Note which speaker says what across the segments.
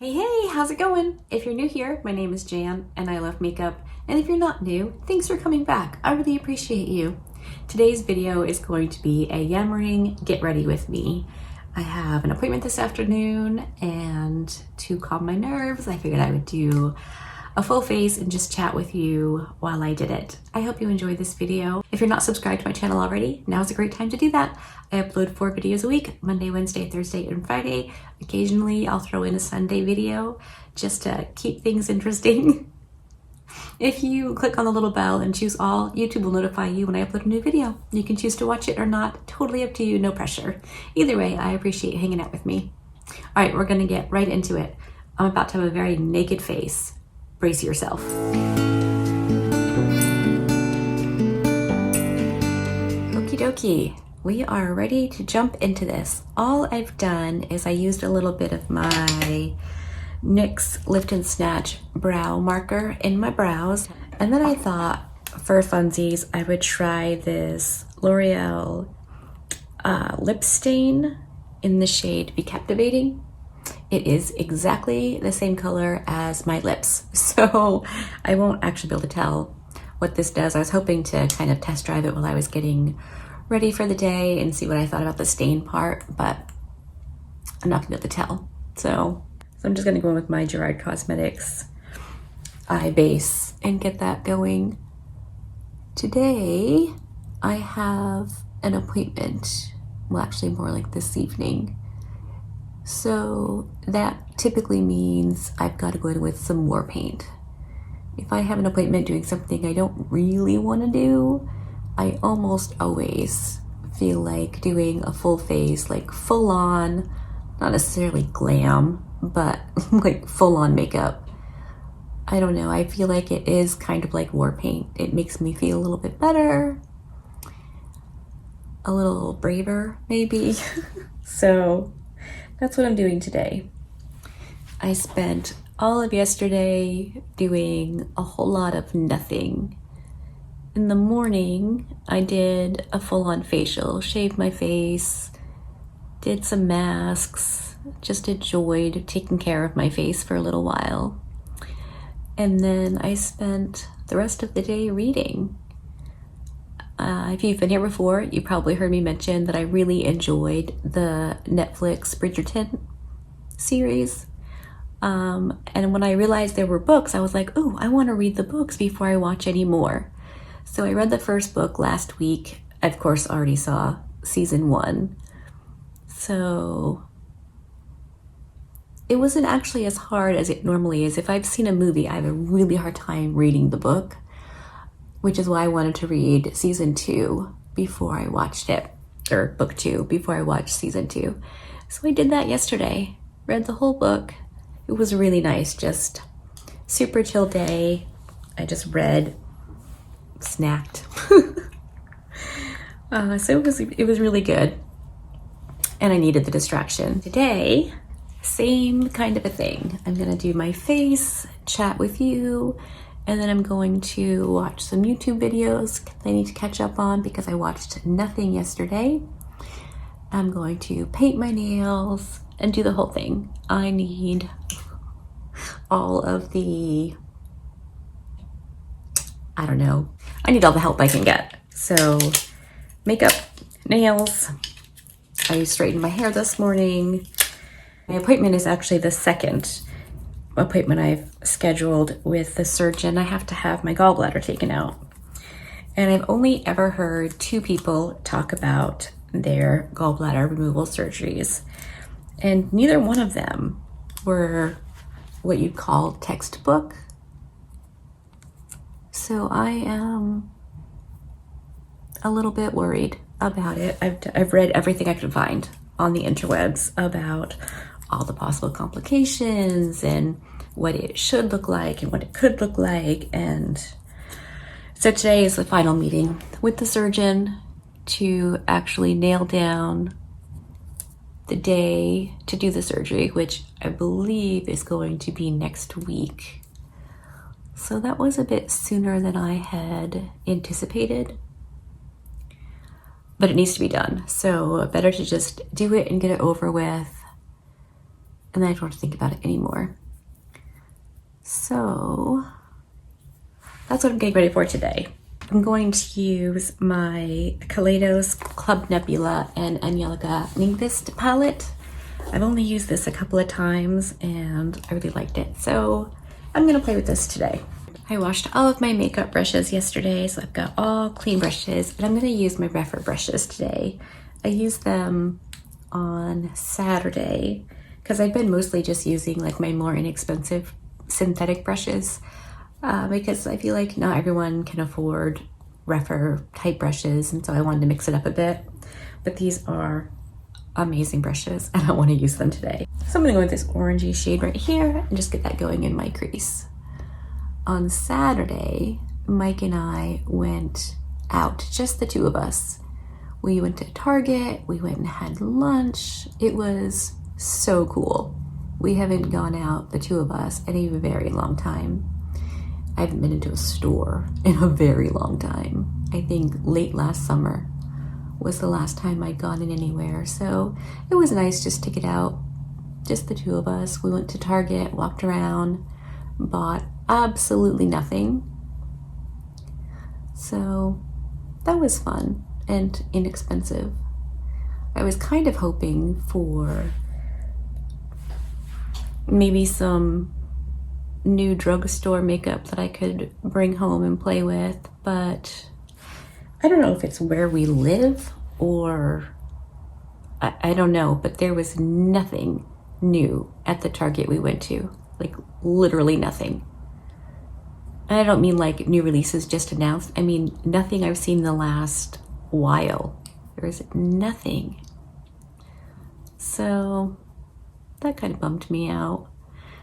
Speaker 1: Hey, how's it going? If you're new here, my name is Jan and I love makeup. And if you're not new, thanks for coming back. I really appreciate you. Today's video is going to be a yammering get ready with me. I have an appointment this afternoon, and to calm my nerves, I figured I would do a full face and just chat with you while I did it. I hope you enjoyed this video. If you're not subscribed to my channel already, now's a great time to do that. I upload 4 videos a week, Monday, Wednesday, Thursday, and Friday. Occasionally, I'll throw in a Sunday video just to keep things interesting. If you click on the little bell and choose all, YouTube will notify you when I upload a new video. You can choose to watch it or not, totally up to you, no pressure. Either way, I appreciate you hanging out with me. All right, we're gonna get right into it. I'm about to have a very naked face. Brace yourself. Okie dokie, we are ready to jump into this. All I've done is I used a little bit of my NYX Lift and Snatch brow marker in my brows. And then I thought for funsies, I would try this L'Oreal lip stain in the shade Be Captivating. It is exactly the same color as my lips, so I won't actually be able to tell what this does. I was hoping to kind of test drive it while I was getting ready for the day and see what I thought about the stain part, but I'm not gonna be able to tell. So I'm just gonna go in with my Gerard Cosmetics eye base and get that going. Today, I have an appointment, well actually more like this evening. So that typically means I've got to go in with some war paint. If I have an appointment doing something I don't really want to do, I almost always feel like doing a full face, like full on, not necessarily glam, but like full on makeup. I don't know, I feel like it is kind of like war paint. It makes me feel a little bit better, a little braver maybe. So that's what I'm doing today. I spent all of yesterday doing a whole lot of nothing. In the morning, I did a full-on facial, shaved my face, did some masks, just enjoyed taking care of my face for a little while. And then I spent the rest of the day reading. If you've been here before, you probably heard me mention that I really enjoyed the Netflix Bridgerton series. And when I realized there were books, I was like, oh, I want to read the books before I watch any more. So I read the first book last week. I, of course, already saw season 1. So it wasn't actually as hard as it normally is. If I've seen a movie, I have a really hard time reading the book, which is why I wanted to read season 2 before I watched it, or book 2 before I watched season 2. So I did that yesterday, read the whole book. It was really nice, just super chill day. I just read, snacked. So it was really good, and I needed the distraction. Today, same kind of a thing. I'm gonna do my face, chat with you, and then I'm going to watch some YouTube videos I need to catch up on because I watched nothing yesterday. I'm going to paint my nails and do the whole thing. I need all of the, I don't know, I need all the help I can get. So makeup, nails, I straightened my hair this morning. My appointment is actually the second appointment I've scheduled with the surgeon. I have to have my gallbladder taken out. And I've only ever heard 2 people talk about their gallbladder removal surgeries. And neither one of them were what you'd call textbook. So I am a little bit worried about it. I've read everything I could find on the interwebs about all the possible complications and what it should look like and what it could look like. And so today is the final meeting with the surgeon to actually nail down the day to do the surgery, which I believe is going to be next week. So that was a bit sooner than I had anticipated, but it needs to be done. So better to just do it and get it over with and then I don't have to think about it anymore. So that's what I'm getting ready for today. I'm going to use my Kaleidos Club Nebula and Angelica Ningvist palette. I've only used this a couple of times and I really liked it, so I'm gonna play with this today. I washed all of my makeup brushes yesterday, so I've got all clean brushes, and I'm gonna use my Refer brushes today. I used them on Saturday because I've been mostly just using like my more inexpensive synthetic brushes because I feel like not everyone can afford Refer type brushes, and so I wanted to mix it up a bit. But these are amazing brushes and I want to use them today. So I'm gonna go with this orangey shade right here and just get that going in my crease. On Saturday, Mike and I went out, just the two of us. We went to Target, we went and had lunch. It was so cool. We haven't gone out, the two of us, in a very long time. I haven't been into a store in a very long time. I think late last summer was the last time I'd gone in anywhere. So it was nice just to get out, just the two of us. We went to Target, walked around, bought absolutely nothing. So that was fun and inexpensive. I was kind of hoping for maybe some new drugstore makeup that I could bring home and play with, but I don't know if it's where we live or I don't know, but there was nothing new at the Target we went to, like literally nothing. And I don't mean like new releases just announced, I mean nothing I've seen in the last while. There was nothing. So that kind of bummed me out.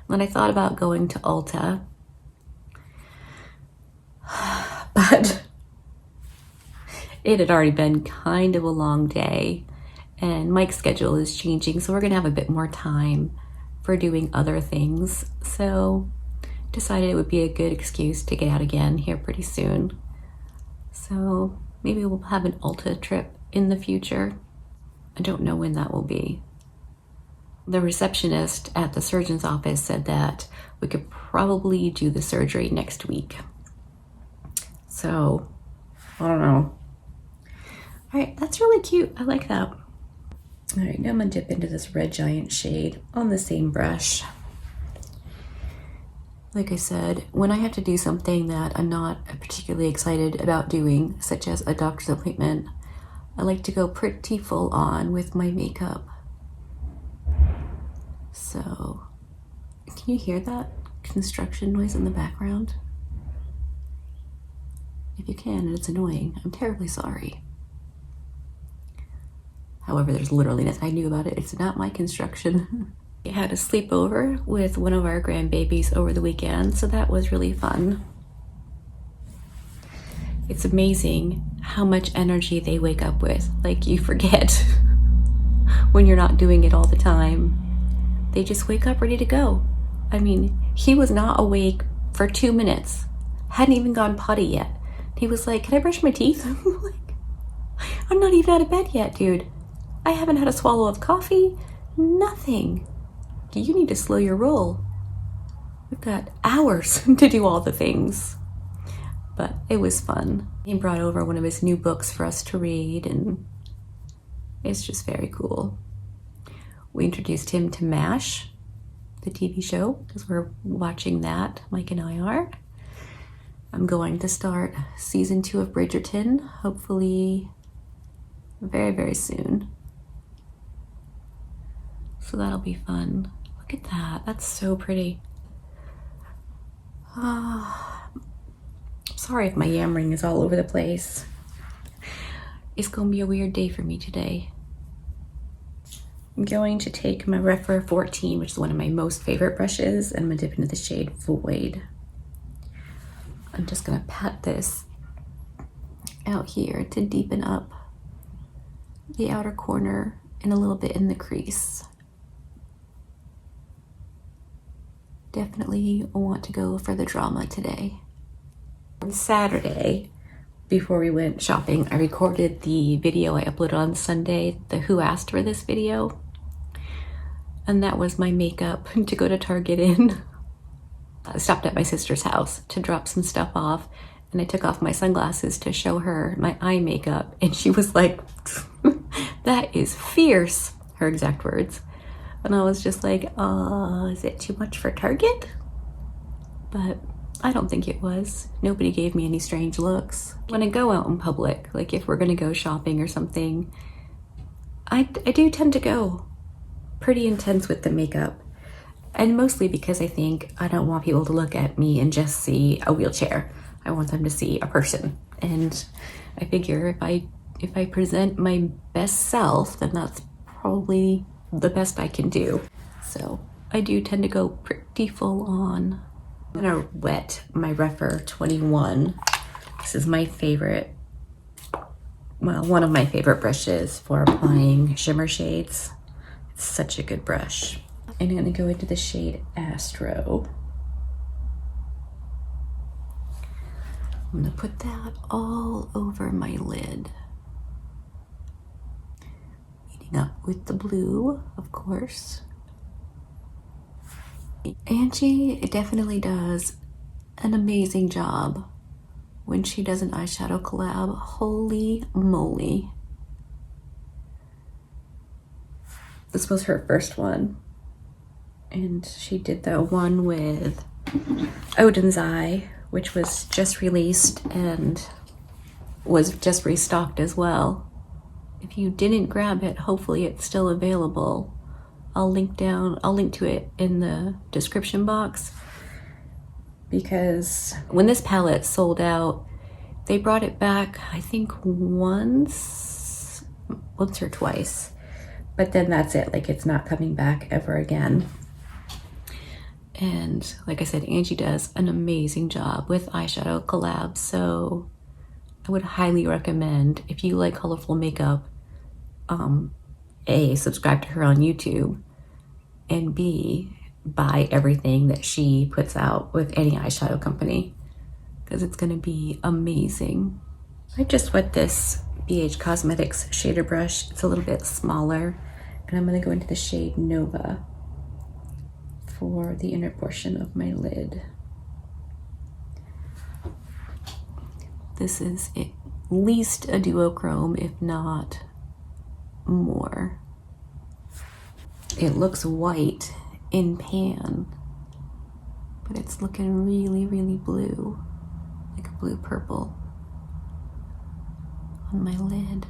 Speaker 1: When I thought about going to Ulta, but it had already been kind of a long day and Mike's schedule is changing, so we're gonna have a bit more time for doing other things. So decided it would be a good excuse to get out again here pretty soon. So maybe we'll have an Ulta trip in the future. I don't know when that will be. The receptionist at the surgeon's office said that we could probably do the surgery next week. So, I don't know. All right, that's really cute. I like that. All right, now I'm gonna dip into this Red Giant shade on the same brush. Like I said, when I have to do something that I'm not particularly excited about doing, such as a doctor's appointment, I like to go pretty full on with my makeup. So, can you hear that construction noise in the background? If you can, and it's annoying, I'm terribly sorry. However, there's literally nothing I knew about it. It's not my construction. I had a sleepover with one of our grandbabies over the weekend, so that was really fun. It's amazing how much energy they wake up with. Like, you forget when you're not doing it all the time. They just wake up ready to go. I mean, he was not awake for 2 minutes. Hadn't even gone potty yet. He was like, "Can I brush my teeth?" I'm like, "I'm not even out of bed yet, dude. I haven't had a swallow of coffee. Nothing. You need to slow your roll. We've got hours to do all the things." But it was fun. He brought over one of his new books for us to read, and it's just very cool. We introduced him to MASH, the TV show, because we're watching that, Mike and I are. I'm going to start season 2 of Bridgerton, hopefully very, very soon. So that'll be fun. Look at that, that's so pretty. Sorry if my yammering is all over the place. It's gonna be a weird day for me today. I'm going to take my Refer 14, which is one of my most favorite brushes, and I'm gonna dip into the shade Void. I'm just gonna pat this out here to deepen up the outer corner and a little bit in the crease. Definitely want to go for the drama today. On Saturday, before we went shopping, I recorded the video I uploaded on Sunday, the Who Asked for This video. And that was my makeup to go to Target in. I stopped at my sister's house to drop some stuff off, and I took off my sunglasses to show her my eye makeup, and she was like, that is fierce, her exact words. And I was just like, is it too much for Target? But I don't think it was. Nobody gave me any strange looks. When I go out in public, like if we're gonna go shopping or something, I do tend to go pretty intense with the makeup. And mostly because I think I don't want people to look at me and just see a wheelchair. I want them to see a person. And I figure if I present my best self, then that's probably the best I can do. So I do tend to go pretty full on. I'm gonna wet my Rephr 21. This is my favorite, well, one of my favorite brushes for applying shimmer shades. It's such a good brush. And I'm gonna go into the shade Astro. I'm gonna put that all over my lid. Meeting up with the blue, of course. Angie definitely does an amazing job when she does an eyeshadow collab. Holy moly. This was her first one. And she did the one with Odin's Eye, which was just released and was just restocked as well. If you didn't grab it, hopefully it's still available. I'll link to it in the description box, because when this palette sold out, they brought it back, I think once or twice, but then that's it. Like, it's not coming back ever again. And like I said, Angie does an amazing job with eyeshadow collabs, so I would highly recommend, if you like colorful makeup, A, subscribe to her on YouTube, and B, buy everything that she puts out with any eyeshadow company, because it's gonna be amazing. I just wet this BH Cosmetics shader brush. It's a little bit smaller, and I'm gonna go into the shade Nova for the inner portion of my lid. This is at least a duochrome, if not more. It looks white in pan, but it's looking really, really blue, like a blue purple on my lid.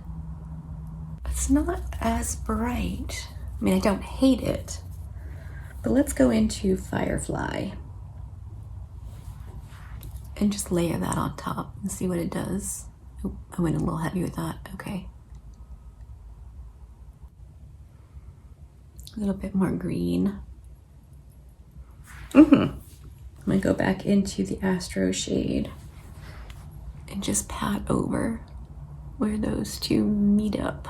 Speaker 1: It's not as bright. I mean, I don't hate it, but let's go into Firefly and just layer that on top and see what it does. Oh, I went a little heavy with that. Okay. A little bit more green. I'm gonna go back into the Astro shade and just pat over where those two meet up.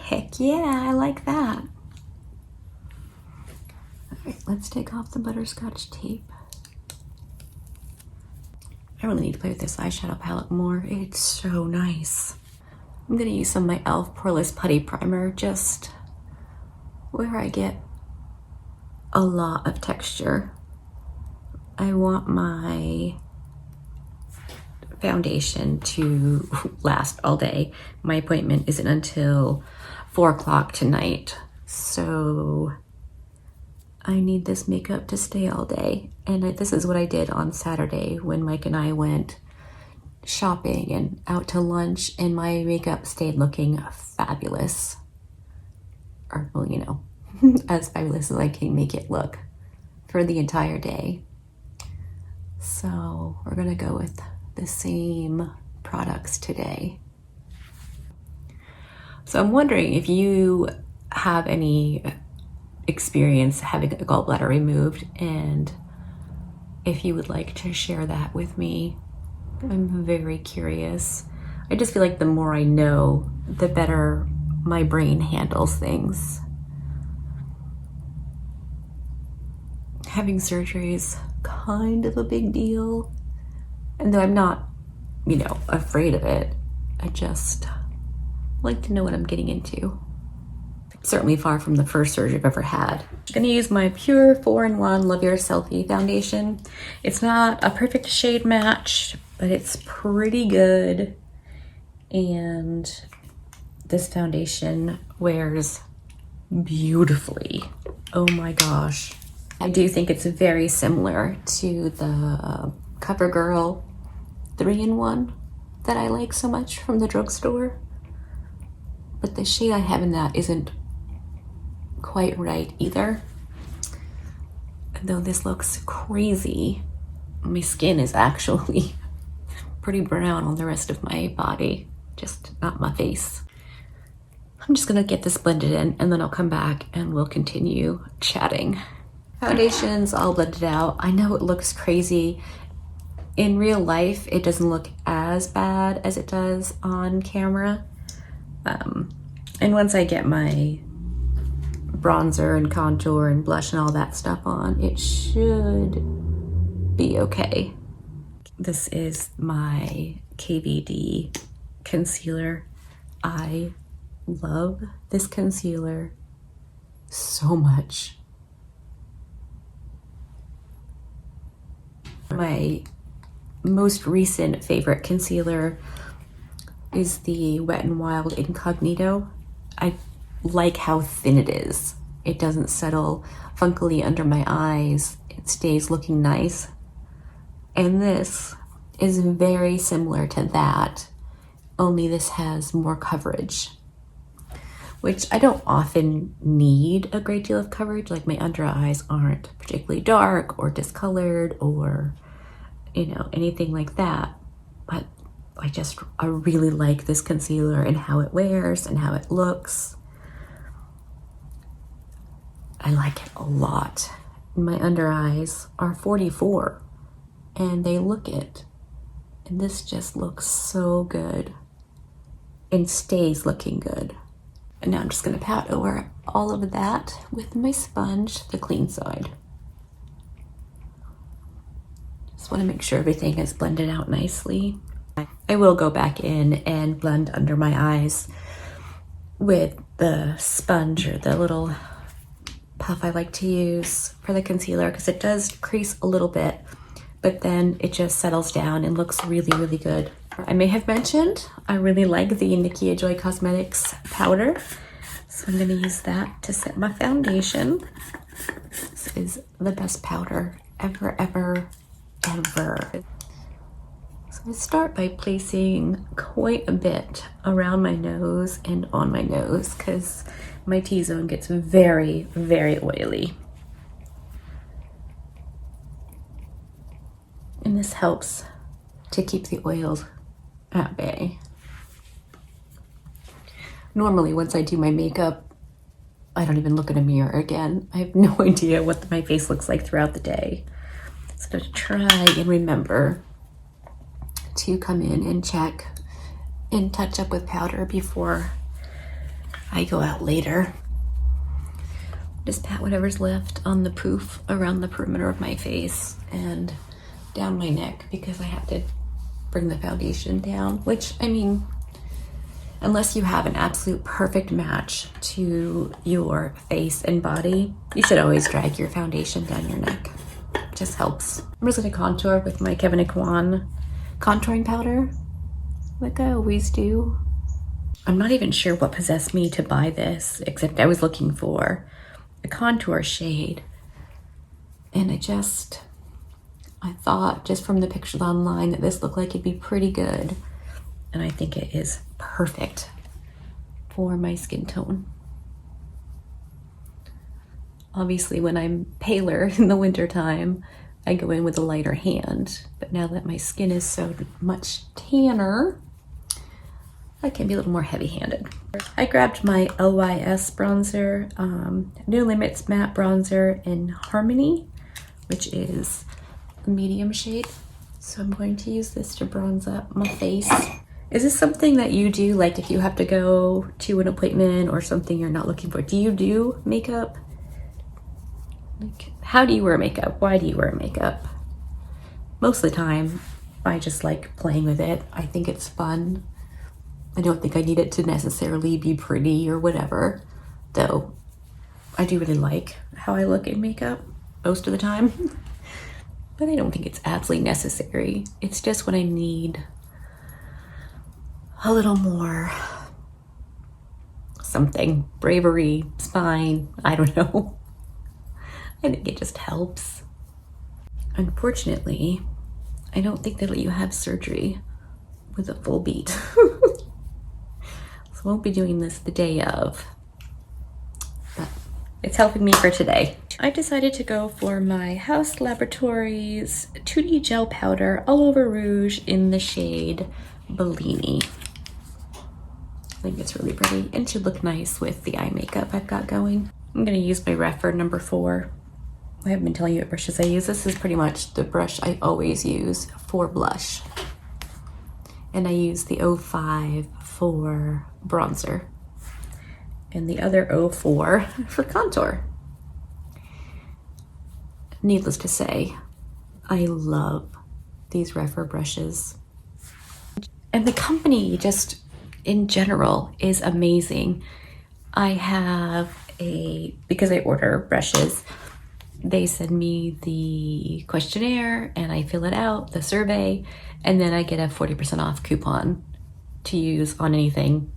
Speaker 1: Heck yeah, I like that. Alright, let's take off the butterscotch tape. I really need to play with this eyeshadow palette more. It's so nice. I'm gonna use some of my e.l.f. Poreless Putty Primer, just where I get a lot of texture. I want my foundation to last all day. My appointment isn't until 4 o'clock tonight, so I need this makeup to stay all day. And this is what I did on Saturday when Mike and I went shopping and out to lunch, and my makeup stayed looking fabulous. Or, well, you know, as fabulous as I can make it look for the entire day. So we're gonna go with the same products today. So I'm wondering if you have any experience having a gallbladder removed, and if you would like to share that with me. I'm very curious. I just feel like the more I know, the better my brain handles things. Having surgery is kind of a big deal. And though I'm not, you know, afraid of it, I just like to know what I'm getting into. certainly far from the first surge I've ever had. I'm gonna use my Pure 4-in-1 Love Your Selfie foundation. It's not a perfect shade match, but it's pretty good. And this foundation wears beautifully. Oh my gosh. I do think it's very similar to the CoverGirl 3-in-1 that I like so much from the drugstore. But the shade I have in that isn't quite right either. Though this looks crazy, my skin is actually pretty brown on the rest of my body, just not my face. I'm just gonna get this blended in and then I'll come back and we'll continue chatting. Foundation's all blended out. I know it looks crazy. In real life, it doesn't look as bad as it does on camera. And once I get my bronzer and contour and blush and all that stuff on, it should be okay. This is my KVD concealer. I love this concealer so much. My most recent favorite concealer is the Wet n Wild Incognito. I like how thin it is. It doesn't settle funkily under my eyes. It stays looking nice. And this is very similar to that, only this has more coverage, which I don't often need a great deal of coverage. Like my under eyes aren't particularly dark or discolored or, you know, anything like that. But I really like this concealer and how it wears and how it looks. I like it a lot. My under eyes are 44 and they look it. And this just looks so good and stays looking good. And now I'm just gonna pat over all of that with my sponge, the clean side. Just wanna make sure everything is blended out nicely. I will go back in and blend under my eyes with the sponge or the little puff I like to use for the concealer because it does crease a little bit, but then it just settles down and looks really, really good. I may have mentioned I really like the Nikki Joy Cosmetics powder, so I'm gonna use that to set my foundation. This is the best powder ever, ever, ever. So I start by placing quite a bit around my nose and on my nose because my T-zone gets very, very oily. And this helps to keep the oils at bay. Normally, once I do my makeup, I don't even look in a mirror again. I have no idea what my face looks like throughout the day. So to try and remember to come in and check and touch up with powder before I go out later. Just pat whatever's left on the poof around the perimeter of my face and down my neck because I have to bring the foundation down, which, I mean, unless you have an absolute perfect match to your face and body, you should always drag your foundation down your neck. It just helps. I'm just gonna contour with my Kevyn Aucoin contouring powder, like I always do. I'm not even sure what possessed me to buy this, except I was looking for a contour shade. And I thought just from the pictures online that this looked like it'd be pretty good. And I think it is perfect for my skin tone. Obviously, when I'm paler in the wintertime, I go in with a lighter hand. But now that my skin is so much tanner, I can be a little more heavy-handed. I grabbed my LYS bronzer, New Limits Matte Bronzer in Harmony, which is a medium shade. So I'm going to use this to bronze up my face. Is this something that you do, like if you have to go to an appointment or something you're not looking for? Do you do makeup? Like, how do you wear makeup? Why do you wear makeup? Most of the time, I just like playing with it. I think it's fun. I don't think I need it to necessarily be pretty or whatever, though I do really like how I look in makeup most of the time. But I don't think it's absolutely necessary. It's just when I need a little more something, bravery, spine, I don't know. I think it just helps. Unfortunately, I don't think they let you have surgery with a full beat. So I won't be doing this the day of, but it's helping me for today. I decided to go for my House Laboratories 2D Gel Powder All Over Rouge in the shade Bellini. I think it's really pretty and should look nice with the eye makeup I've got going. I'm gonna use my Refer number 4. I haven't been telling you what brushes I use. This is pretty much the brush I always use for blush. And I use the 05 for bronzer and the other 04 for contour. Needless to say, I love these Refer brushes. And the company just in general is amazing. I have because I order brushes, they send me the questionnaire and I fill it out, the survey, and then I get a 40% off coupon to use on anything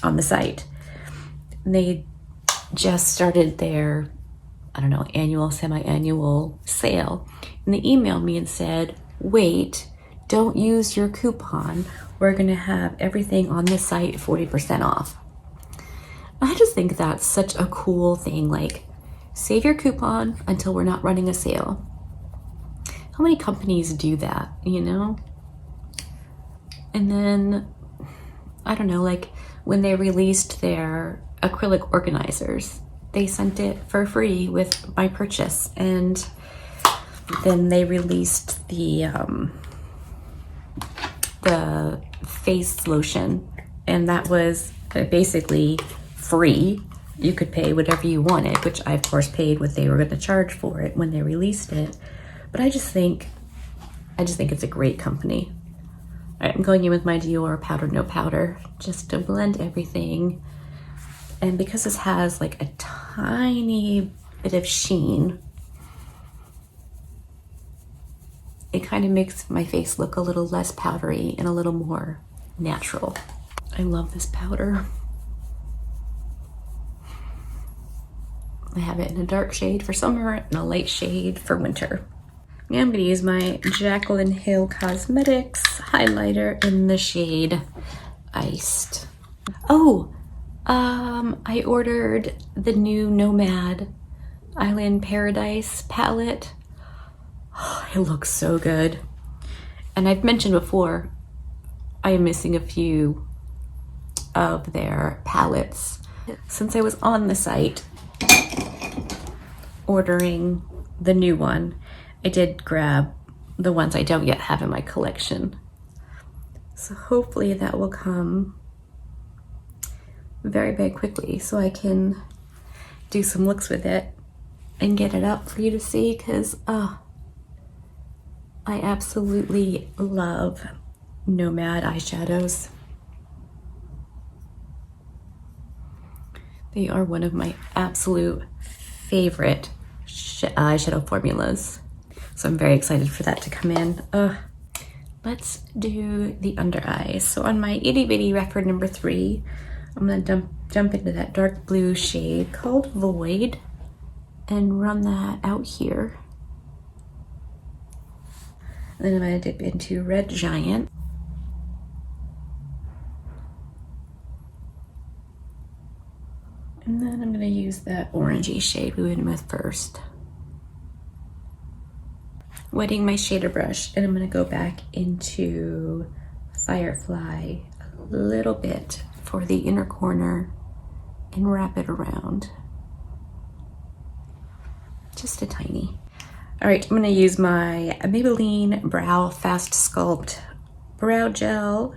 Speaker 1: on the site. And they just started their, I don't know, annual, semi-annual sale. And they emailed me and said, wait, don't use your coupon. We're gonna have everything on the site 40% off. I just think that's such a cool thing. Like, save your coupon until we're not running a sale. How many companies do that, you know? And then, I don't know, like when they released their acrylic organizers, they sent it for free with my purchase. And then they released the face lotion, and that was basically free. You could pay whatever you wanted, which I of course paid what they were going to charge for it when they released it. But I just think it's a great company. All right, I'm going in with my Dior Powder No Powder just to blend everything. And because this has like a tiny bit of sheen, it kind of makes my face look a little less powdery and a little more natural. I love this powder. I have it in a dark shade for summer and a light shade for winter. Yeah, I'm gonna use my Jaclyn Hill Cosmetics highlighter in the shade Iced. Oh, I ordered the new Nomad Island Paradise palette. Oh, it looks so good. And I've mentioned before, I am missing a few of their palettes. Since I was on the site ordering the new one, I did grab the ones I don't yet have in my collection. So hopefully that will come very, very quickly so I can do some looks with it and get it up for you to see, because I absolutely love Nomad eyeshadows. They are one of my absolute favorite eyeshadow formulas. So I'm very excited for that to come in. Let's do the under eyes. So on my itty bitty Refer number 3, I'm gonna jump into that dark blue shade called Void and run that out here. And then I'm gonna dip into Red Giant. And then I'm gonna use that orangey shade we went with first. Wetting my shader brush, and I'm gonna go back into Firefly a little bit for the inner corner and wrap it around. Just a tiny. All right, I'm gonna use my Maybelline Brow Fast Sculpt Brow Gel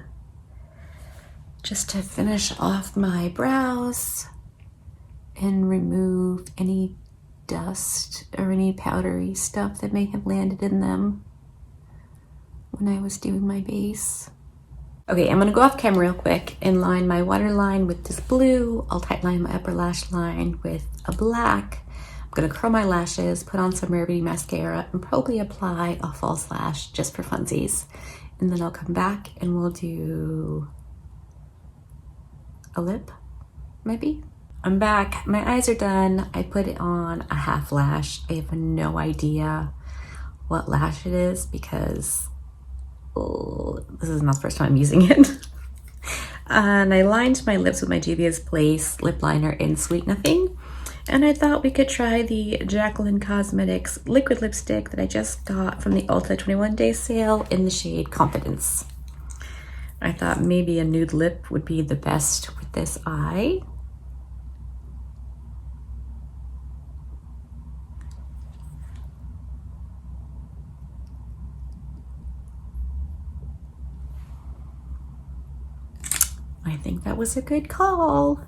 Speaker 1: just to finish off my brows and remove any dust or any powdery stuff that may have landed in them when I was doing my base. Okay, I'm gonna go off camera real quick and line my waterline with this blue. I'll tightline my upper lash line with a black. I'm gonna curl my lashes, put on some Rare Beauty mascara, and probably apply a false lash just for funsies. And then I'll come back and we'll do a lip, maybe? I'm back, my eyes are done. I put it on a half lash. I have no idea what lash it is because this is not the first time I'm using it. And I lined my lips with my Juvia's Place lip liner in Sweet Nothing. And I thought we could try the Jaclyn Cosmetics liquid lipstick that I just got from the Ulta 21 day sale in the shade Confidence. I thought maybe a nude lip would be the best with this eye. I think that was a good call.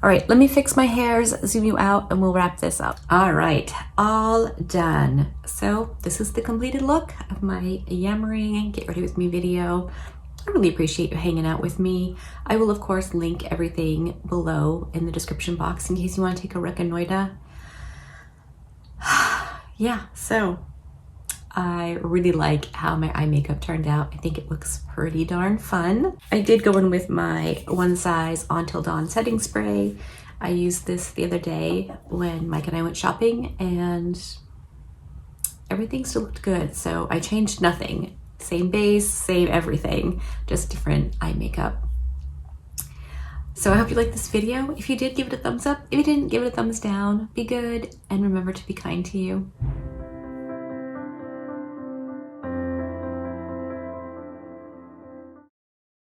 Speaker 1: All right, let me fix my hairs, zoom you out, and we'll wrap this up. All right, all done. So this is the completed look of my yammering get ready with me video. I really appreciate you hanging out with me. I will of course link everything below in the description box in case you want to take a reconnoiter. Yeah, so I really like how my eye makeup turned out. I think it looks pretty darn fun. I did go in with my One Size Until Dawn setting spray. I used this the other day when Mike and I went shopping and everything still looked good. So I changed nothing. Same base, same everything, just different eye makeup. So I hope you liked this video. If you did, give it a thumbs up. If you didn't, give it a thumbs down. Be good and remember to be kind to you.